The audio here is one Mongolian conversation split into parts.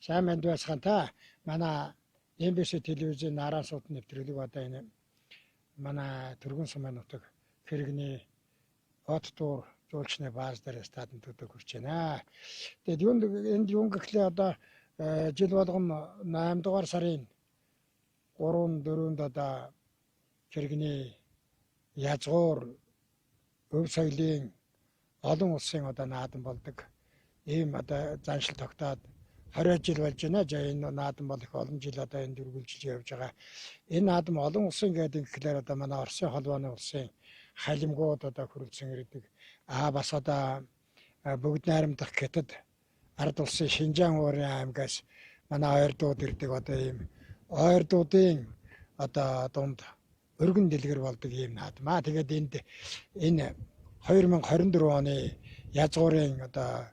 Сайн мэнд байсхан та манай MBC телевизийн наран суут нэвтрүүлэг одоо энэ манай Түргэн Сумын нутаг хэрэгний от тур жуулчны бааз дээр стадинд төдөө хүрч байна. Тэгээд энд юун гэхлээр одоо жил болгон 8 дугаар сарын 3-4-нд одоо хэрэгний язгуур өв соёлын олон улсын одоо наадам болдог. Ийм одоо заншил тогтоод 20 жил болж байна. Энэ наадам бол их олон жил одоо энд үргэлжилж явж байгаа. Энэ наадам олон улсын гэдэг гэхлээр одоо манай Оросын холбооны улсын халимгууд одоо хүрэлцэн ирдэг. Бас одоо бүгд найрамдах гэтэд ард улсын Шинжаан уурын аймгаас манай ойрдууд ирдэг одоо ийм ойрдуудын одоо дунд өргөн дэлгэр болдог ийм наадам. Тэгээд энэ 2024 оны язгуурын одоо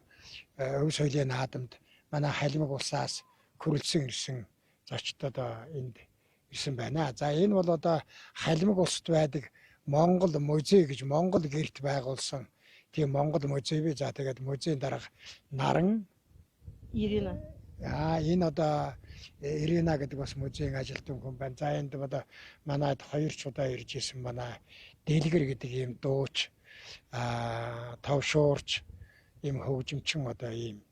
өв соёлын наадамд манай халимаг улсаас хүрэлцэн ирсэн зочдод одоо энд ирсэн байна. За энэ бол одоо халимаг улсад байдаг Монгол музей гэж Монгол гэрт байгуулсан тийм Монгол музей бий. За тэгээд музейн дарга Наран Ирина. Энэ одоо Ирина гэдэг бас музейн ажилтан хүн байна. За энд одоо манайд 2 ч удаа ирж исэн манай Дэлгэр гэдэг ийм дууч товшуурч ийм хөгжимчин одоо ийм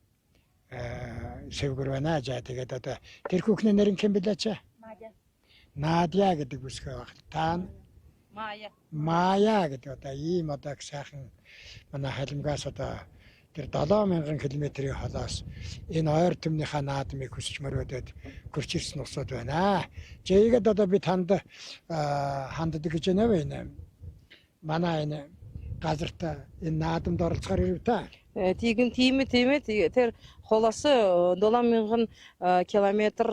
сэвгэр байна. За тэгээд одоо тэр хүүхний нэр нь хэн билээ чи? Надя гэдэг үсгээ баг. Та Мая гэдэг одоо ийм одоо сайхан манай халимгаас одоо тэр 7000 км-ийн холоос энэ ойр төмнийхээ наадмыг хүсч мөрөөдөд гөрч ирсэн усуд байна. Жигээд одоо би танд ханддаг гэж байна. Манай энэ газарт энэ наадамд оролцохоор ирв та. Тийм тэр холосы 7000 километр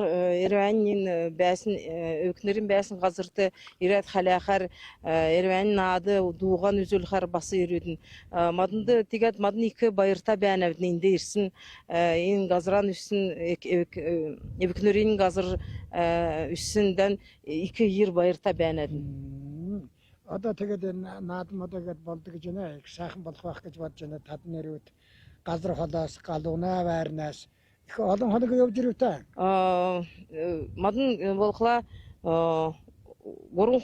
Ереванийн байсан өвкнөрийн байсан газарт ирээд халиахаар Ереванийн наады дууган үзүүлэхээр басан ирүүдэн маданд тэгээд мадны их баяртай байна энд ирсэн энэ газраа өссөн өвкнөрийн газар өссөндөн их ир баяртай байна. Одоо тэгээд энэ наадам одоо гээд болдог гэж байна. Их сайхан болох байх гэж бодож байна. Тад нэрүүд газар холоос галуунаа байрнаас их олон хоног явж ирв та. Мадан болохла 3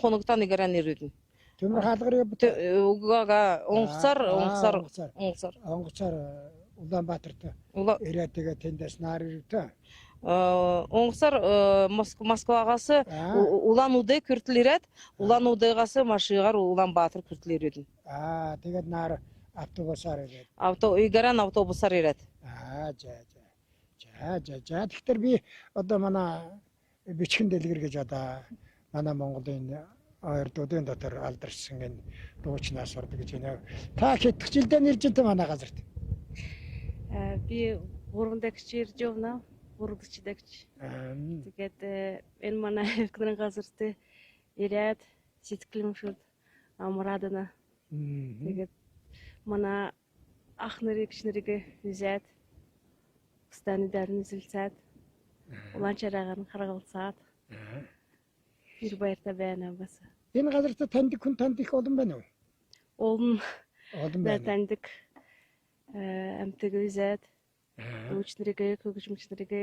хоногтаа нэгэрэ нэрүүдэн. Төмөр хаалгаар угага онгоцоор Улаанбаатарт ирээд тэгээд тэндээс наар ирв та. Онгоцоор Москвагаас Улан-Удэ хүртэл ирээд Улан-Удэгаас машигаар Улаанбаатар хүртэл ирээд. Тэгээд наар автобусаар ирээд. Автобусаар ирээд. За. Тэгэхээр би одоо манай бичгэн дэлгэр гэж одоо манай Монголын ойрдуудын дотор алдарсан энэ дуучнаас ордог гэж байна. Та хэдх жилдээ нэрж байгаа манай газарт? Би 3 дахь ирж явна. Урдчдагч. Тэгээд энэ манай өвкнөрийн газарт ирээд сэтгэлэн шууд амрадана. Тэгээд манай ах нарыг гişнэрийг үзээд станы дарны зэлцээд улаанчараагаар нь харгалцаад ир баяртай байна бас. Энэ газарт танд их олон байна уу? Олон байна. Таньдаг амтэг үзээд Өвчнэрийг хөгжмчнэрийг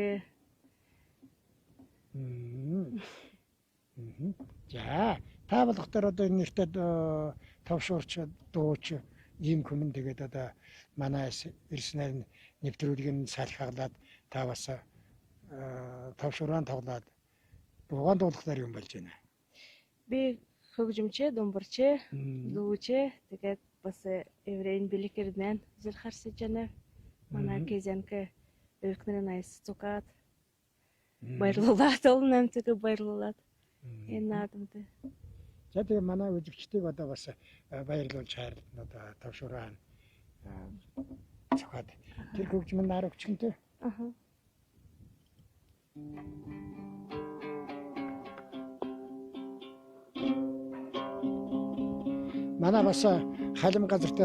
За та болохоор одоо энэ нэртэд товшуурч дууч ийм хүмүн тэгээд одоо манайс ирснээр нэвтрүүлгийг нь салхиглаад та бас товшуураа тоглоод дуугаан дуулахаар юм болж байна. Би хөгжмчээ, думбарчээ, дүүчээ тэгээд бас еврейн биликэрнэн зэрхарсэж байна. Манай кезенке өвкнөрийн айс цукат баярлуулаад олон амтыг баярлуулаад энэ наадамд. За тэгээ манай үзэгчдийг одоо бас баярлуулж хайрлана одоо товшуураа цукат тэр хөгжмөн нар өгчөнтэй. Манай бас халим газарт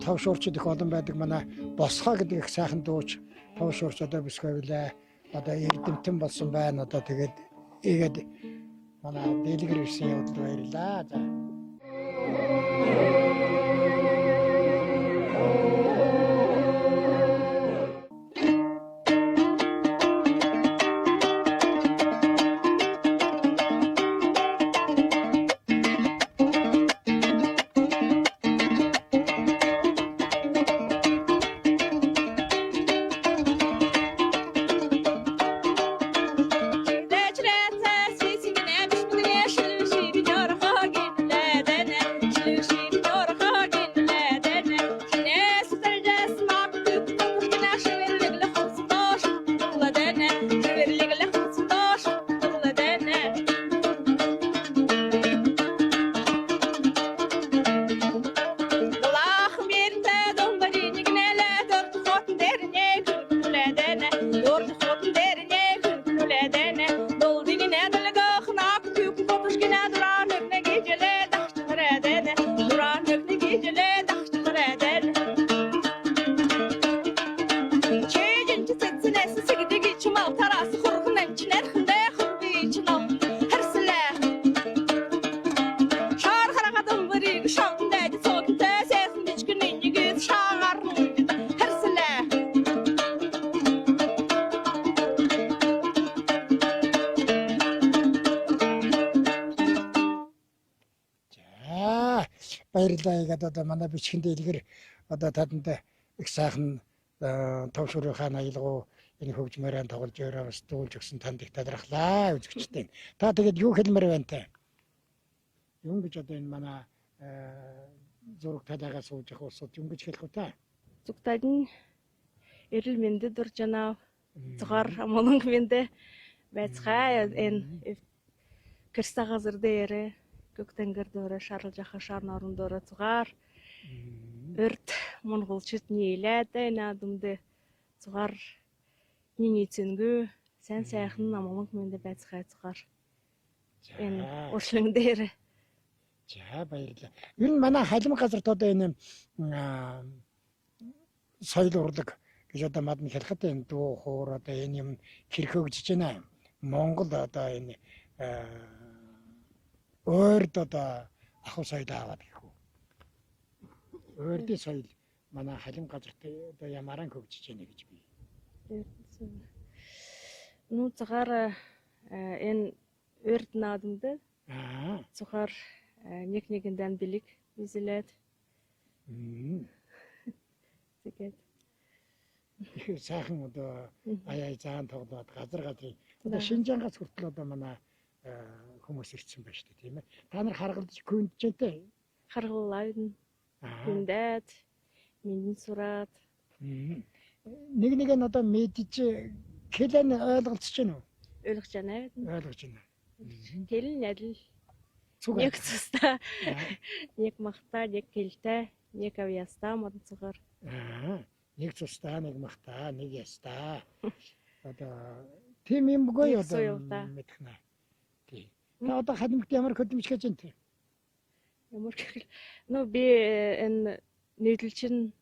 товшуурчд их олон байдаг. Манай Босхоо гэдэг их сайхан дууч товшуурч одоо бисгэвлээ. Одоо эрдэмтэн болсон байна. Одоо тэгээд ийгээд манай дэлгэр ирсэн явдал баярлаа. За. Severlikle kutsundoş dene. Dolağım yerinde dombarini gnele dört hotun derine kürküle dene. Dört hotun derine kürküle dene. Dol dinine dılgı hınak kük kotuş gine duran ökne gecele daşçılar edene. Duran ökne gecele daşçılar edene. Çeycinci setsine sigidi geçim al tarası kurkunan çiner hınde hındı için al. Hersile. Şar harakadım biri şan dedi soğukta sesin içkinin yüz şağarın dedi. Hersile. За баярлалаа. Тэгээд одоо манай бичгэн дэлгэр одоо таданд их сайхан товшрын аялгау энэ хөгжмөрөнд тоглож өрөөс дүүлж өгсөн танд их талархлаа үзэгчдээ. Та тэгээд юу хэлмээр байна те? Юм гэж одоо энэ манай зураг талаагаа сууж явах улсууд юм гэж хэлэх үү та? Зүгтайдын эрэл мэндэд дур жанаа зугаар амолонг мэндэ байцгаа энэ кэрста газар дээр көктөнгөр дөөрө шарлж яха шар норон дөөрө зугаар өрт монголчууд нийлээд энэ адымд зугаар ний цэнгүү сайн сайхан амолонг мэндэ байцгаа зугаар энэ уршлан дээр. За баярлалаа. Ер нь манай халим газарт одоо энэ соёл урлаг гэж одоо мадны хэлэхэд энэ дуу хоор одоо энэ юм хэрхэгжиж байна. Монгол одоо энэ өөрд одоо ахуй соёл аваад гэх үү. Өөрдийн соёл манай халим газарт одоо ямаран хөгжиж байна гэж би. Ну цагаар энэ өрт наадамд цухаар нэг-нэгэндээ бэлэг бизэлээд тэгээд их сайхан одоо аяа заан тоглоод газар газрын одоо Шинжаангаас хүртэл одоо манай хүмүүс ирсэн байна шүү дээ тийм ээ. Та нар харгалж күндчэнтэй харгалаад хүндээд минь сураад нэг нь одоо мэдж хэлэн ойлголцож байна уу? ойлгож байна. Ойлгож байна. Хэлэн адил Цуг. нэг цуста нэг махта нэг хэлтэй нэг авьяста мод цугаар. Нэг цустаа, нэг махтаа, нэг ястаа. Одоо тийм юм бгүй одоо мэдэх нэ. Тий. Та одоо халимт ямар хөдөлмөж хийж байна тий? Ямар гэх нөө би энэ нийтлэлчин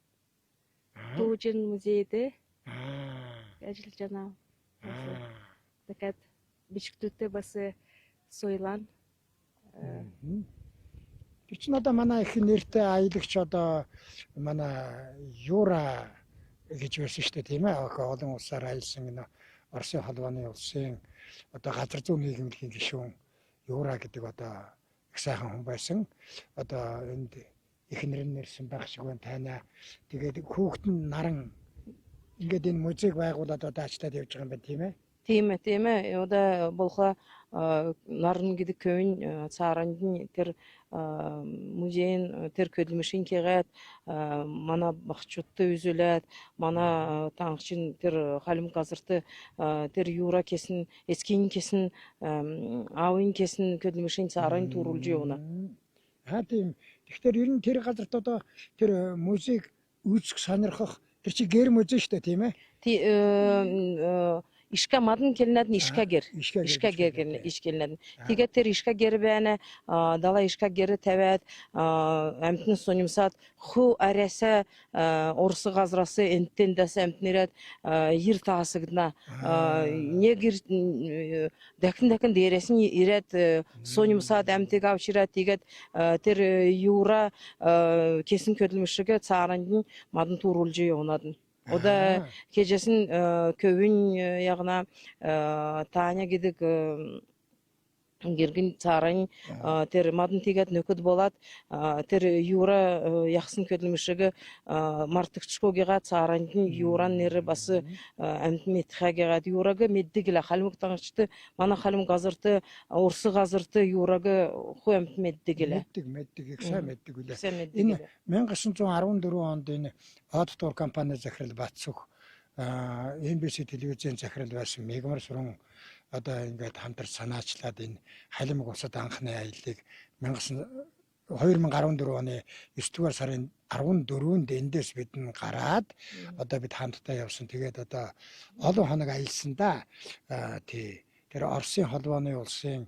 дүүжин музейд ажиллаж байна. Тэгээд бичгтүүтэй бас суйлан. Тэр чинь одоо манай их нэртэй аялагч одоо манай Юра гэж байсан шүү дээ тийм ээ. Олон улсаар аялсан энэ Оросын холбооны улсын одоо газар зүйн нийгэмлэгийн гишүүн Юра гэдэг одоо их сайхан хүн байсан. Одоо энд их нэрнэрсэн байх шиг байна тайна. Тэгээд хүүхэд нь наран ингээд энэ музейг байгуулад одоо ачтаад явж байгаа юм байна тийм ээ. Тийм ээ. Одоо болхо нарн гэдэг кöyün цаарандын тэр музейн тэр хөдөлмөршин кегээд манай багчуудтай үзүүлээд манай таңчин тэр халим газарт тэр юра кесин эскин кесин аавын кесин хөдөлмөршин цааран төрүүлж явна. Тийм. Тэгэхээр ер нь тэр газарт одоо тэр музейг үзэх сонирхох тэр чи гэр музей шүү дээ тийм ээ. Ишка мадан келнад ишка гер иш келнад тэгээд тэр ишка гер байна дала ишка гер тавиад амтны сонымсаад ху араса урсы газрасы энтен дас амтнэрад ер таасагдна нэг дахин дээрээс нь ирээд сонымсаад амтыг авчираад тэгээд тэр юра kesin хөдөлмөршөг цааранд мадан төрүүлж явнаад. O da gecesin köyün yağına Tanya gidik Гэргэн цааран тэр мадын тэгээд нөхөд болоод тэр юура ягсан хөдөлмөршөг мартагчгүйгээ цааранд нь юуран нэр бас амт мэдхээгээд юураг мэддэг л халмыг тангачты манай халм газарт урсы газарт юураг хөө амт мэддэг л мэддэг их сайн мэддэг үлээ энэ 1914 онд энэ Одтор компани захирал Батцүх MBC телевизийн захирал байсан Мегмар Сүрэн одоо ингээд хамтар санаачлаад энэ халимг усад анхны аяллыг 2014 оны 9-р сарын 14-нд эндээс бид гараад одоо бид хамтдаа явсан. Тэгээд одоо олон хоног аялсандаа тий тэр Оросын холбооны улсын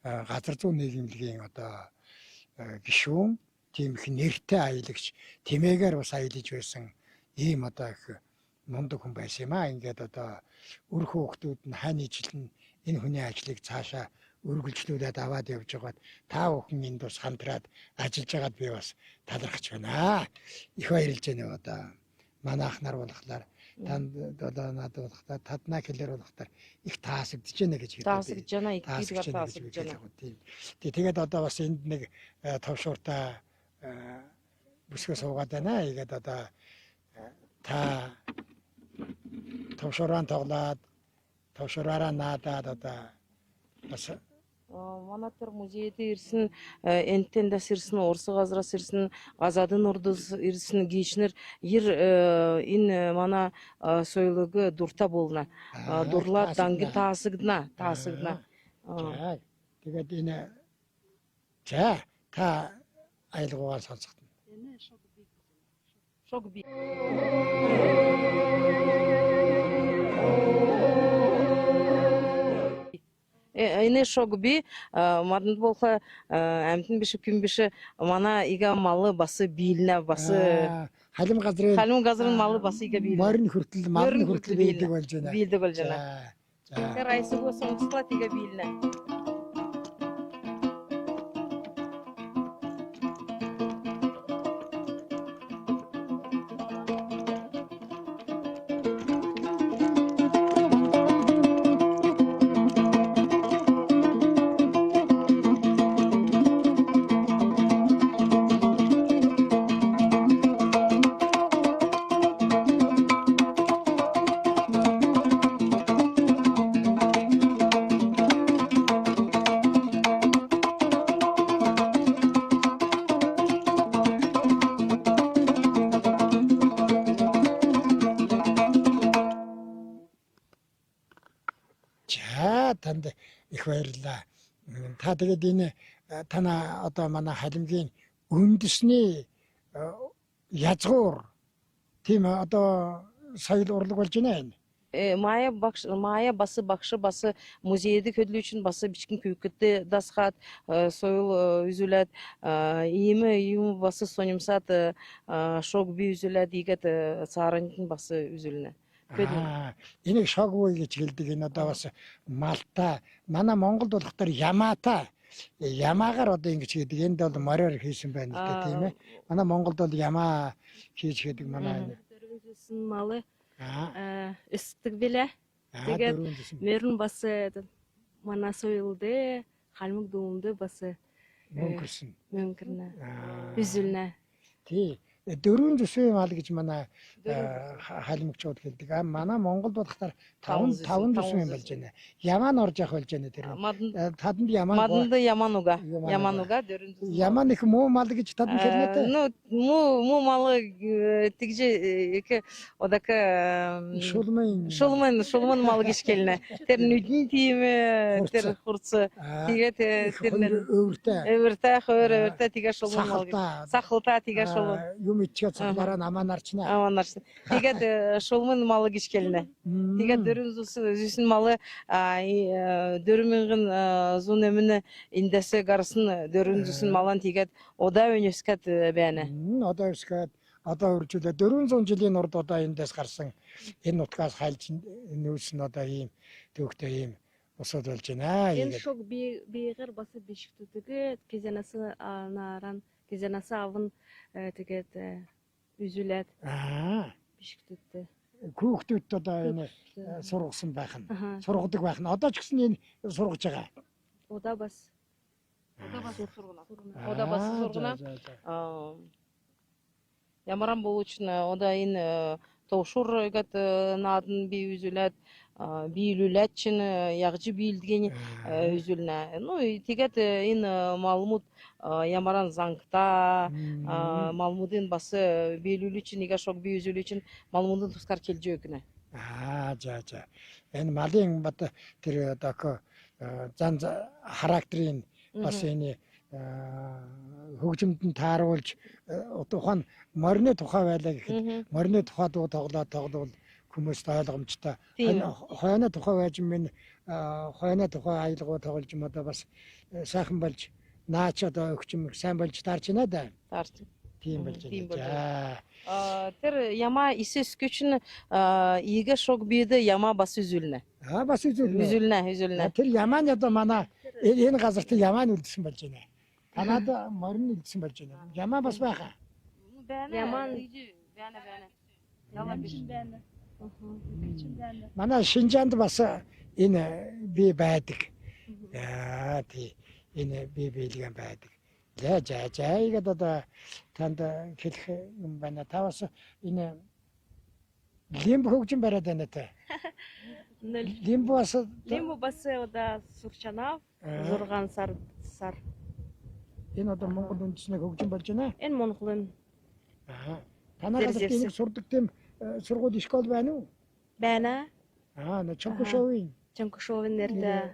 газар зүйн нийгэмлэгийн одоо гишүүн тийм их нэртэй аялагч тэмээгээр бас аялж байсан ийм одоо их мундаг хүн байсан юм аа. Ингээд одоо өр хүүхдүүд нь хань ижилэн энэ хүний ажлыг цаашаа үргэлжлүүлээд аваад явж байгаад та бүхэн энд бас хамтраад ажиллаж байгаад би бас талархаж байна. Их баярлж байна одоо. Манай ах нар болохоор танд одоо надад болохоор таднаа хэлээр болохоор их таасагдж байна гэж хэлдэг. Таасагдж байна, их хэлээр таасагдж байна. Тэгээд одоо бас энд нэг товшууртай бүсгээ суугаад байна. Тэгээд одоо та товшуураа тоглоод товшуураараа наадаад одоо бас манай тэр музейд ирсэн, энтэндас ирсэн, Орос газраас ирсэн, Газадын ордус ирсэн гишнер энэ манай сойлығы дурта болна. Дурлар дангы таасагдна. Тэгээд энэ та аялгаугаар сонсгоно. Шогби. Эне шогби мадын болха амтын биши күн биши мана ига малы басы бийлне басы халим газрын малы басы ига бийлне. Марын хүртэл бийлдэг болж байна. Бийлдэг болж байна. Тэр айсыгоо сонгослаа ига бийлне. Танд их баярлалаа. Та тэгээд энэ тана одоо манай халимгийн үндэсний язгуур тийм одоо соёл урлаг болж байна. Maya bası muzeyde ködülü için bası biçkin köykütte dashat soyul üzület iyimi bası sonimsat şok bir üzület iget sarıntın bası üzülüne. Энийг шогвой гэж хэлдэг. Энэ одоо бас Малта, манай Монголд болохоор ямаатай. Ямаагаар одоо ингэж хэлдэг. Энд бол мороор хийсэн байна л да тийм ээ. Манай Монголд бол ямаа хийж хийдэг манай. Малы ыстық беле. Тэгээд мөрн басы манай соёлды халмык дуумды басы мөнгөрнө. Üzülнө. Тий. Дөрвөн зүсвийн мал гэж манай халимгчууд хэлдэг. Манай Монголд болохоор 5 зүсвийн болж байна. Ямаа нь орж явах болж байна тэр. Таданд ямаа. Маданда ямануга. Ямануга дөрвөн зүсвийн. Ямаа их муу мал гэж таданд хэлнэ. Ну муу малы тэгжи эке одака шулман мал гэж хэлнэ. Тэр нүдний тийм тэр хурц тэгээд тэр өвөртэй тэгээ шулман мал гэж. Сахалта тэгээ шулман Ичгээ цуглаараа намаа нарчна. Тэгээд шулмын малы гэж келнэ. Тэгээд дөрвөн зүсүн малы 4000 зун эмне индесе гарсын дөрвөн зүсүн малан тэгээд удаа өнөскат байна. Одоо өскат одоо үржүүлээ 400 жилийн урд одоо эндээс гарсан энэ нутгаас хайлж нүүсэн одоо ийм төвхтэй ийм усуд болж байна. Энэ шок биегэр басы бишгтүдэг кезенасы наран кезенасы авын тэгээд үзүүлээд бишгтүдтэй. Хүүхдүүд одоо энэ сургасан байх нь сургадаг байх нь одоо ч гэсэн энэ сургаж байгаа. Удаа бас сургана. Ямаран болучна ода энэ товшур гат надын би үзүүлээд бийлүүлээд чин ягжи бийлдгени үзүүлнэ. Ну тэгээд энэ малмут ямаран зангта малмудын басы бийлүүлүү чин ига шок би үзүүлүү чин малмудын тускар келжи өкнө. За. Энэ малын бат тэр одоо зан характерын бас энэ хөгжимд нь тааруулж тухайн морины тухай байлаа гэхэд морины тухай дуу тоглоод хүмүүст ойлгомжтой. Хойно тухай байж минь хойно тухай аялгуу тоглож юм одоо бас сайхан болж наач одоо өгчм сайн болж таарч байна да. Таарч. Тийм болж байна. За. Тэр яма исэс күчин игэ шок биде яма бас үзүүлнэ. Бас үзүүлнэ. Тэр ямааны одоо манай энэ газарт ямааны үлдсэн болж байна. Танад морин үлдсэн болж байна. Ямаа бас байхаа. Яман Яла манай Шинжаанд бас энэ би байдаг. Тий. Энэ би биелгэн байдаг. За игээд одоо танд хэлэх юм байна. Та бас энэ лимб хөгжим бариад байна та. Лимб бас одоо сурчанав 6 сар. Энэ одоо Монгол үндэсний хөгжим болж байна. Энэ Монголын Танай газар энийг сурдаг тийм сургууль школ байна уу? байна. Чонкошовын нэртэй.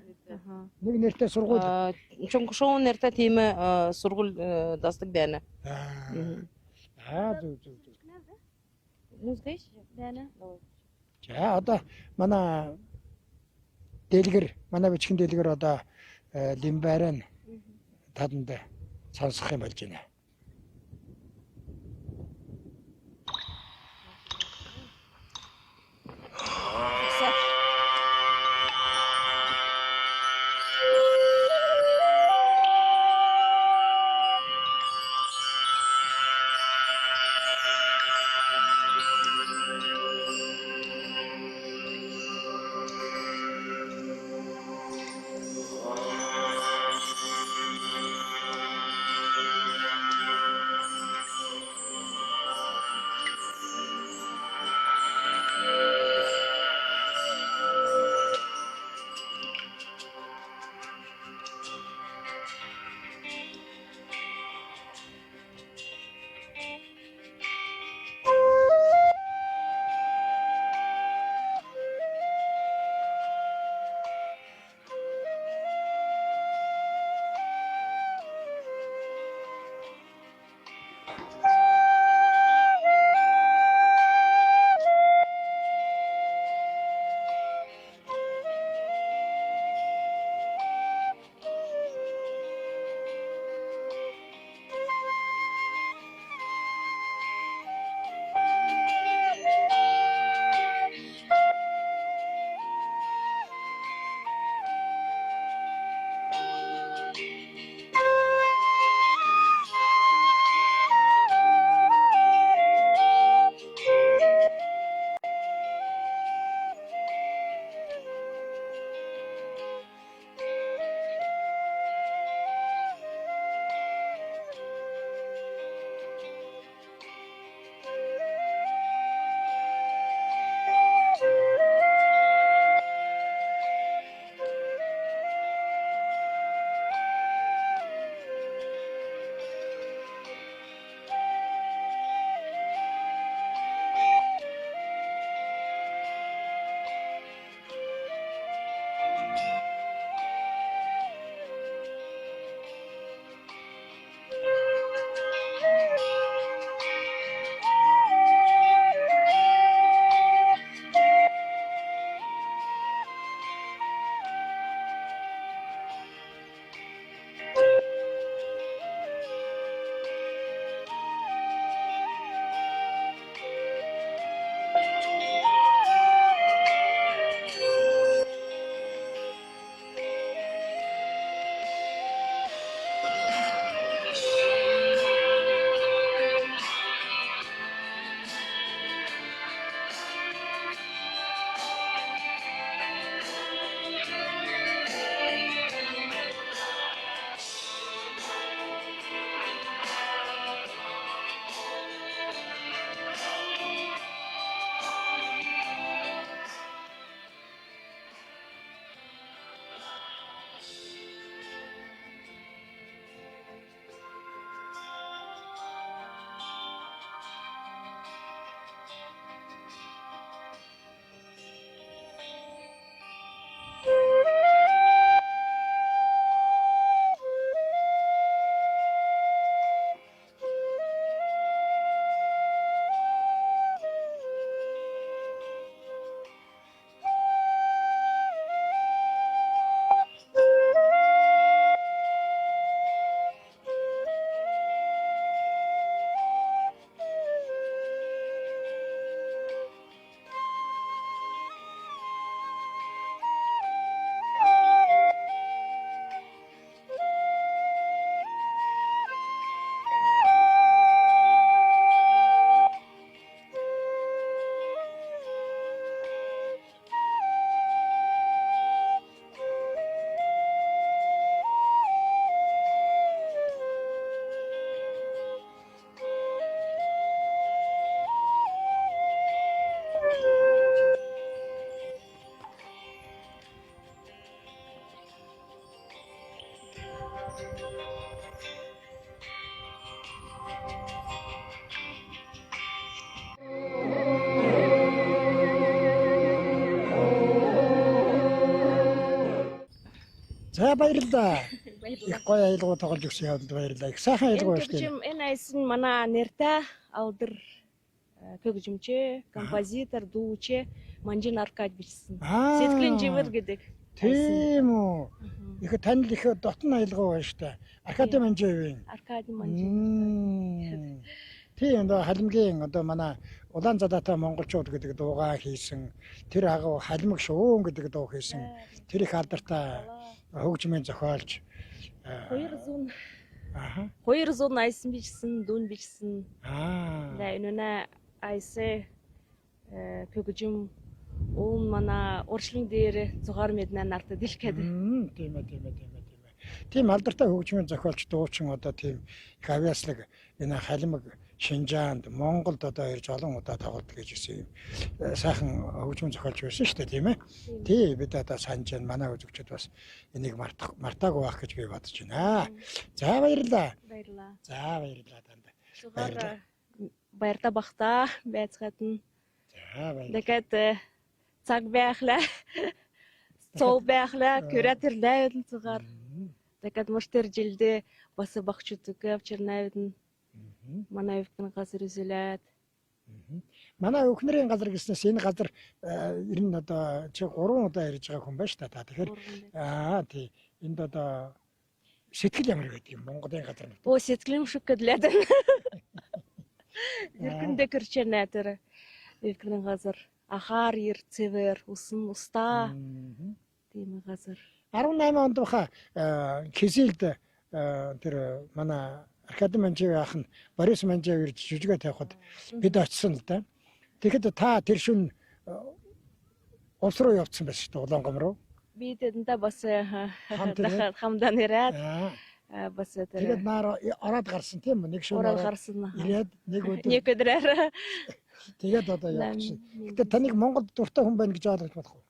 нэг нэртэй сургууль. Чонгшоун нэртэй тийм сургууль дасдаг байна. Зүг. Музгайш байна. За одоо манай бичгийн дэлгэр одоо лимбаран таданд сонсох юм болж байна. За баярлалаа. Баярлалаа. Их гоё аялал тоглож өгсөн явдал баярлалаа. Их сайхан аялал байна шүү дээ. Энэ айсан манай нэртэй алдар көгжимче, композитор, дууче Манжин Аркадь бичсэн. Сэтгэлийн жимэр гэдэг. Тийм үү. Их танил их дотн аялал байна шүү дээ. Аркадий Манжиевийн. Аркадий Манжин. Тийм одоо халимгийн одоо манай Улаан Задаатай монголчууд гэдэг дуугаа хийсэн. Тэр агуу халимг шуун гэдэг дуу хийсэн. Тэр их алдартай хөгжмийн зохиолч 200 Аха. 200 айсан бичсэн, дүн бичсэн. Аа. Энэ айсэ көгжим уун манай уршлын дээр зугаар мэднэ нарт дэлгэхэд. Тийм ээ. Тийм алдартай хөгжмийн зохиолч дуучин одоо тийм их авьяаслаг энэ халимг Шинжаанд Монголд одоо ирж олон удаа тоглолт гэж ирсэн юм. Сайхан хөгжмийн зохиолч байсан шүү дээ, тийм ээ. Тий, бид одоо санаж байна. Манай үзэгчид бас энийг мартаагүй байх гэж би бодож байна. За баярлалаа. Баярлалаа. За баярлалаа танд. Зугаар баярта бахта байцгаатан. За баярлалаа. Дахиад цаг байхлаа. Цоо байхлаа, куратор лайвд зугаар. Дахиад мөртөр жилдээ бас багчууд гэвчэр найвд манай өвгөн газар үзүүлээд. Манай өхнөрийн газар гэснээс энэ газар ер нь одоо чи 3 удаа ирж байгаа хүн байна шүү дээ. Тэгэхээр тий энд одоо сэтгэл ямар байдаг юм Монголын газар нь. Оо сэтгэлэн шиг гэдлээд. Иргэндээ кэрчэнэ тэр өвгөн газар ахаар ир цэвэр усан устаа. Тийм газар. 18 онд баха Кизилд тэр манай Аркадий Манжиев ах нь Борис Манжиев ирж жүжигээ тавихад бид очисон л да. Тэгэхэд та тэр шүн улс руу явцсан байсан шүү дээ Улаангом руу. Би тэдэндээ бас хамдан ирээд бас тэгээд наар ороод гарсан тийм үү? Нэг шөнө ороод гарсан. Ирээд нэг өдөр. Тэгээд одоо явчихсан. Гэтэ таныг Монголд дуртай хүн байна гэж ойлгож болох уу?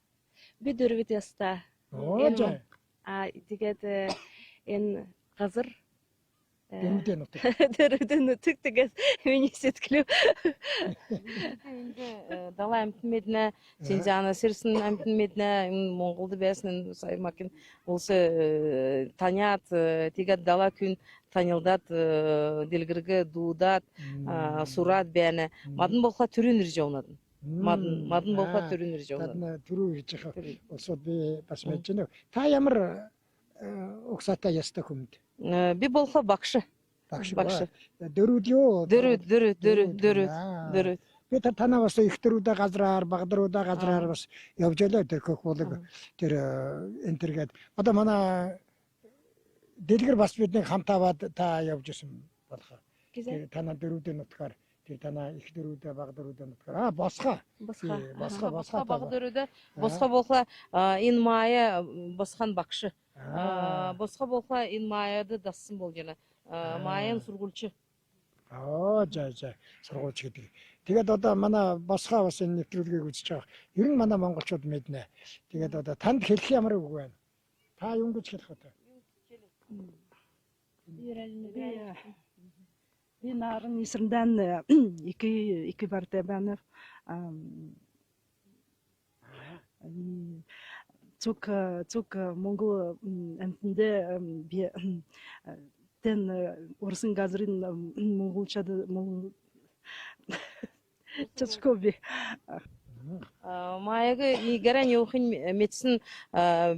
Би дөрвөд ястаа. Тэгээд энэ газар Дөрвөдөө нутаг. Дөрвөдөө нутаг тэгээд миний сэтгэлөө. Энд дала амтан мэднэ, Синжаанаас ирсэн амтан мэднэ, Монголд байсан саймакин улсы таниад тэгээд дала күн танилдаад дэлгэргэ дуудаад сураад байна. Мадан болхоо төрийн ирж явнаад. Мадан болхоо төрийн ирж явнаад. Төрөө ирж байгаа улсууд би бас мэдэж байна. Та ямар угсаатай ястай хүмд? Би болхоо багш. Дөрвөд юу? Дөрвөд. Би танаа бас их дөрвөдөө газраар, багдруудаа газраар бас явж байлаа тэр хөх болог тэр энтергээд. Одоо манай дэлгэр бас биднийг хамтааваад та явж исэн болох. Танаа дөрвөдөө нутгаар тэр танаа их дөрвөдөө баг дөрвөдөө нутгаар босхоо баг дөрвөдөө босхоо болхоо энэ мая босхан багш. Босхоо болхоо энэ маяда дассан бол жана. Маян сургуульч. За сургуульч гэдэг. Тэгээд одоо манай босхоо бас энэ нэвтрүүлгийг үзэж байгаа. Ер нь манай монголчууд мэднэ. Тэгээд одоо танд хэлэх ямар үг байна? Та юу гэж хэлэх вэ? Би наран нисрэндан iki бартай байна. Цук Монгол амтндээ би тэн урсан газрын монголчууд чачкови Маяг игэрэн явахын мэдсэн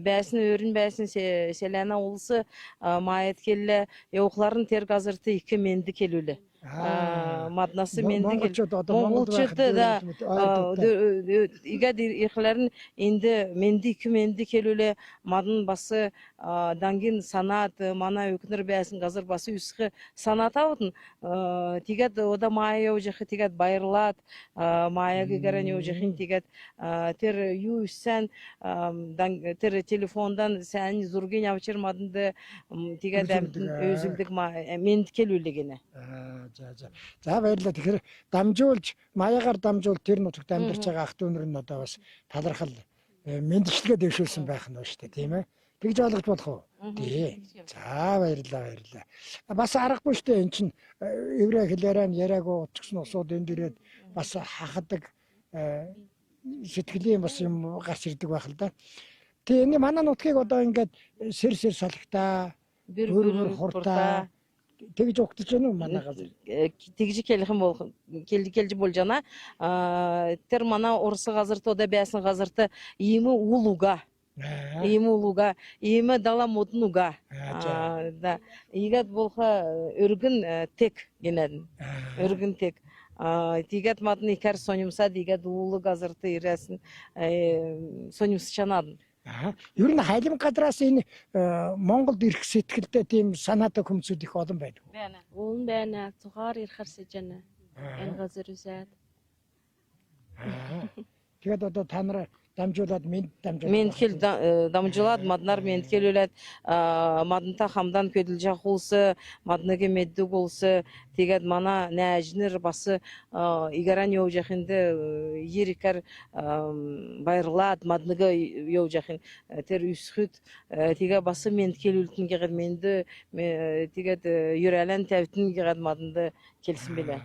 байсан өрн байсан селена улсы маят келле явахларын тэр газарты 2 мэнди келүүлээ. Маднасы мэнди монголчууд да игад ихларын инде мэнди 2 мэнди келүүлээ. Мадан басы дангин санаат манай өкнөр байсан газар басы үсхэ санаат авдын. Тэгээд ода мая явжахы тэгээд баярлаад маяг игэрэн явжахын тэгээд тэр юу үсэн тэр телефондан сэн зургийн авчир маданд тэгээд өзүлдэг мэнд келүүлээ гинэ. За баярлалаа. Тэгэхээр дамжуулж маягаар дамжуул тэр нутагт амьдарч байгаа ах дүүнэр нь одоо бас талархал мэндчлэгээ дэвшүүлсэн байх нь ба шүү дээ, тийм ээ. Тэгж ойлгож болох уу? Тий. За баярлалаа. Бас аргагүй шүү дээ. Эн чинь еврей хэлээр нь яриагуу утгсан усууд энд ирээд бас хахадаг сэтгэлийн бас юм гарч ирдэг байх л да. Тэгээ энэ манай нутгийг одоо ингээд сэр салхитаа, бүр хуртаа тэгж угтаж байна уу манай газар? Тэгж келэх юм бол келж болж байна. Тэр манай Орос газарт ода бясан газарт иймі улуга. Иймі улуга, иймі дала моднуга. Да. Игат болха өргөн тек генедin. Өргөн тек. Тигат мадны икар сонюмса дигат улу газарт иресин сонюмс чанадын. Ер нь хайлам гадраас энэ Монголд ирэх сэтгэлтэй тийм санаатай хүмүүсүүд их олон байдаг. Уун байна. Цугаар ярихаар сэжэнэ. Энэ газар үзээд. Тэгээд одоо та нараа дамжуулаад Ментхел дамжуулаад маднар ментхелүүлээд маднта хамдан көдөлжах болсы, мадныгы меддэг болсы, тэгээд мана нәжнер басы игаран yoğjахынды ерикар байрлаад мадныгы yoğjахын тэр үсхүт тэгээ басы ментхелүүлтэн гэгэд менді тэгээд юрэлэн тавтын гэгэд мадынды келсэн билээ.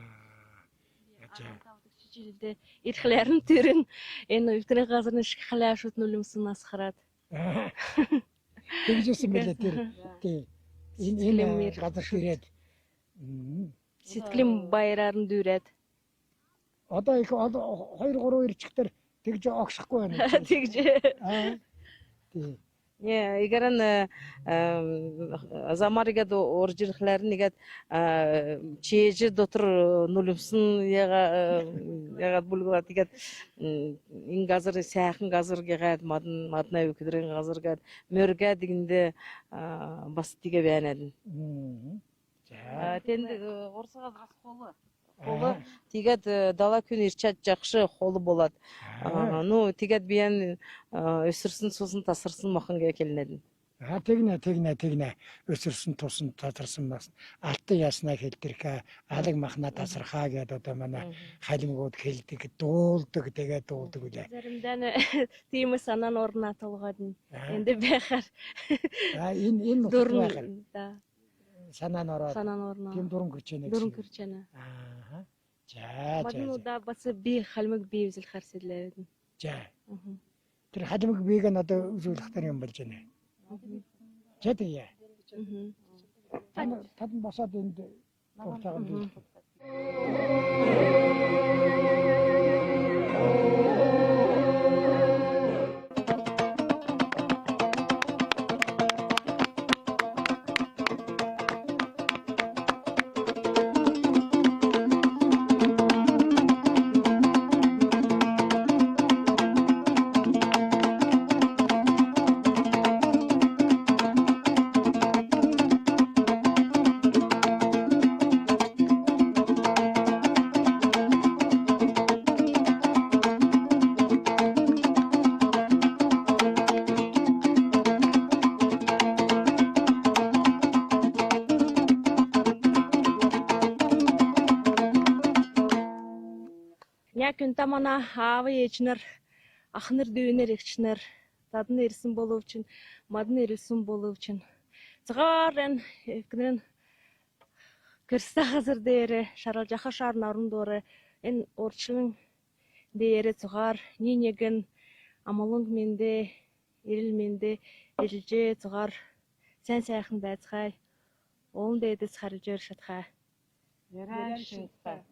Жилдээ эрхлэрэн төрн энэ өвтний газрын шиг халаашууд нүлэмсэн нас хараад. Тэгжсэн мэлээ тэр. Тий. Энэ газар ширээд сэтгэлийн баяраар нь дүүрээд. Одоо их 2-3 ирчгтэр тэгж огшихгүй байна. Тэгж. Тий. Не, игаран замарига до оржирхларын нэгэд чэжи дотор нулимсэн ягаад булгуураад тэгээд энэ газар сайхан газар гэгээд мадна өкдрийн газар гээд мөргээд гиндэ бас тэгээ байнад. За тэнд Орос газраас холу. Тэгээд дала күн ирчаад жакшы холу болоод. Ну тэгээд биян өсөрсөн сусан тасарсан махан гэ келнэдэн. Тэгнэ. Өсөрсөн тусан тасарсан бас алтан яснаа хэлдэрхэ алаг махна тасархаа гэдээ одоо манай халимгууд хэлдэг, дуулдаг тэгээд дуулдаг үлээ. Заримдаа тийм санаа нь орноо толгойд нь энд байхаар. Энэ байхаар. Да. Санаа нь ороод. Тийм дуран гэрч байна. Дуран гэрч байна. За. Маднуудаа бас би халимаг бий үзүүлэхээр сэдлээ. За. Тэр халимаг бийг нь одоо үзүүлэх төр юм болж байна. За тэгээ. Тад босоод энд дуртайгаа бий. Яг энэ манай аав ээжнэр ах нар дүүнэр эгчнэр дадны ирсэн боловч мадны ирсэн боловч згаар энэ эвгнэн гэрста газар дээр шаруулж ахаа шаар наран дуур энэ урчлан дээр згаар нинегэн амолонг мэндэ ирэл мэндэ илжээ згаар сайн сайхан байцгаая уун дээдэс харж ир шатхаа Яран шинтаа.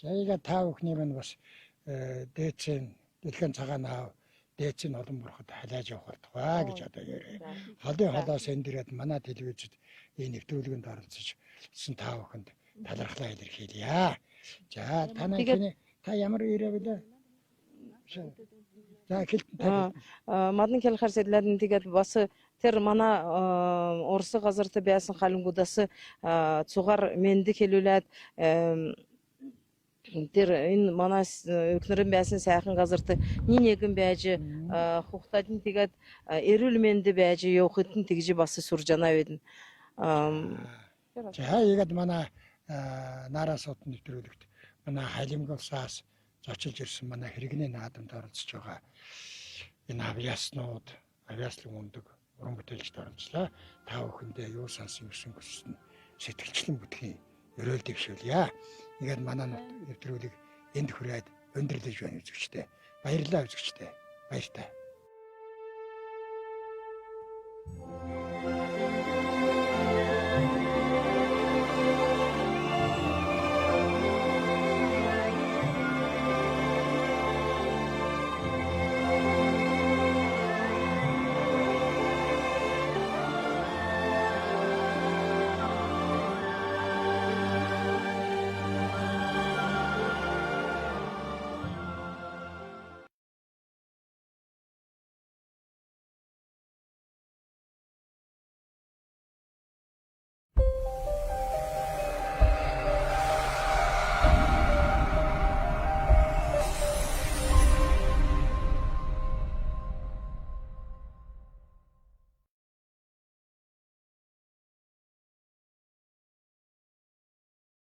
Заяга та бүхний маань бас дээцэн дэлхийн цагаан аав дээцэн олон бурхад халааж явах болтугай гэж одоо ярив. Холын холоос эндэрээд манай телевизэд энэ нэвтрүүлгэнд оролцсон та бүхэнд талархлаа илэрхийлье. За та ямар ирээ вэ? За хэлтэн. Мадны келхар сэдлэрэн тэгээд бас тэр манай Орос газарт байсан халимгуудаас цугаар менди хэлүүлээд тэр энэ манай өкнөрөн байсан сайхан газарт нэгэн байж хугтадын тэгээд эрүүл мэндэд байж явахд нь тэгж бас суржанаа байдна. За ягаад манай нараас сууд нэвтрүүлэгт манай халимгуулсаас зочилж ирсэн манай хэрэгний наадамд оролцож байгаа энэ авьяаснууд авиаслан мундаг уран бүтээлчд оромжлаа. Та бүхэндээ юу сонсон гэсэн хүссэн сэтгэлчлэн бүтгэхийн өрөөл дэвшүүлье. Ингээд манай нэвтрүүлэг энд хүрээд өндөрлөж байна үзэгчтэй. Баярлалаа үзэгчтэй. Баяртай.